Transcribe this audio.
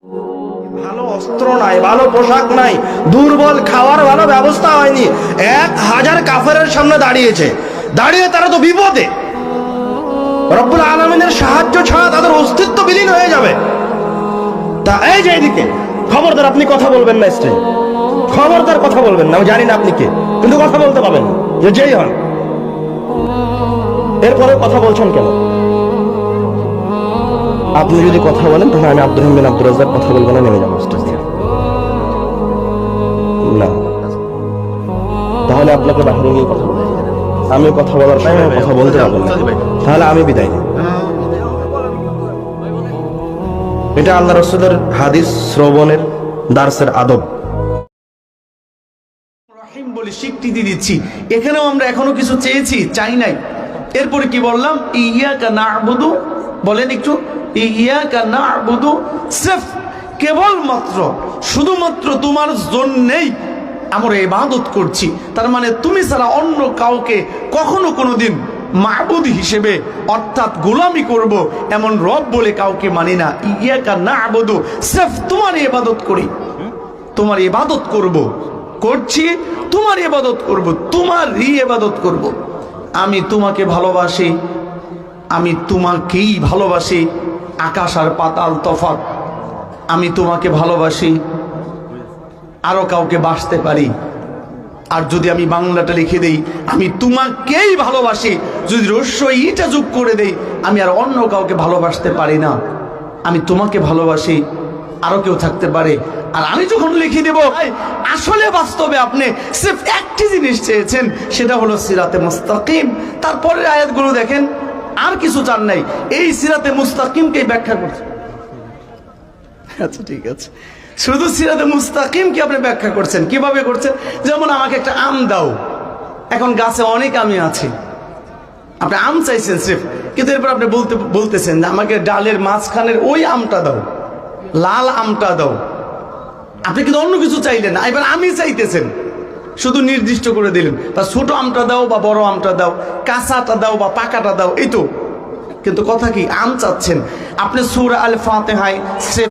ভালো অস্ত্র নাই, ভালো পোশাক নাই, দুর্বল, খাওয়ার ভালো ব্যবস্থা হয়নি, 1000 কাফেরের সামনে দাঁড়িয়ে তারা তো বিপদে। রব্বুল আলামিনের সাহায্য ছাড়া তাদের অস্তিত্ব বিলীন হয়ে যাবে। তা এই যে এদিকে খবরদার আপনি কথা বলবেন না, স্ত্রী খবরদার কথা বলবেন না। আমি জানি না আপনি কে, কিন্তু কথা বলতে পাবেন না, যে যেই হন। এরপরে কথা বলছেন কেন? আপনি যদি কথা বলেন তাহলে আমি আব্দুর রহমান আব্দুর রাজ্জাক কথা বলবো না, নেমে যাবো স্টেজ থেকে। না, তাহলে আপনাকে বাহিরে গিয়ে কথা বলতে হবে। আমি কথা বলার সময় কথা বলতে পারবেন না, তাহলে আমি বিদায় নিই। এটা আল্লাহ রাসূলের হাদিস শ্রবণের দার্সের আদব। রহিম বলে স্বীকৃতি দিচ্ছি। এখানেও আমরা এখনো কিছু চেয়েছি, চাই নাই। এরপরে কি বললাম? ইয়াকা না'বুদু, বলেন একটু। ইয়াকা না'বুদু, সির্ফ কেবলমাত্র শুধুমাত্র তোমার জন্যই আমরা ইবাদত করছি। তার মানে তুমি ছাড়া অন্য কাউকে কখনো কোনোদিন মাবুদ হিসেবে অর্থাৎ গোলামি করব এমন রব বলে কাউকে মানি না। ইয়াকা না'বুদু, সির্ফ তোমার ইবাদত করি, তোমার ইবাদত করছি, তোমার ইবাদত করব, তোমারই ইবাদত করব। আমি তোমাকে ভালোবাসি, আমি তোমাকেই ভালোবাসি। আকাশ আর পাতাল তফাৎ। আমি তোমাকে ভালোবাসি, আরো কাউকে বাসতে পারি। আর যদি আমি বাংলাটা লিখে দেই, আমি তোমাকেই ভালোবাসি, যদি রস্যই ইটা যোগ করে দেই, আমি আর অন্য কাউকে ভালোবাসতে পারি না। আমি তোমাকে ভালোবাসি, আরো কেউ থাকতে পারে। আর আমি যখন লিখে দেব, আসলে বাস্তবে আপনি সির্ফ একটি জিনিস চেয়েছেন, সেটা হলো সিরাতে মুস্তাকিম। তারপরের আয়াতগুলো দেখেন, আর কিছু চান নাই, এই সিরাতে মুস্তাকিমকে ব্যাখ্যা করছে। আচ্ছা ঠিক আছে, শুধু সিরাতে মুস্তাকিমকে আপনি ব্যাখ্যা করছেন। কিভাবে করছেন? যেমন আমাকে একটা আম দাও, এখন গাছে অনেক আমি আছে, আপনি আম চাইছেন সির্ফ, কিন্তু এরপর আপনি বলতেছেন যে আমাকে ডালের মাঝখানের ওই আমটা দাও, লাল আমটা দাও। আপনি কিন্তু অন্য কিছু চাইলেন না, এবার আমি চাইতেছেন, শুধু নির্দিষ্ট করে দিলেন, বা ছোট আমটা দাও বা বড় আমটা দাও, কাঁচাটা দাও বা পাকাটা দাও, এই তো। কিন্তু কথা কি, আম চাচ্ছেন আপনি। সূরা আল ফাতিহায়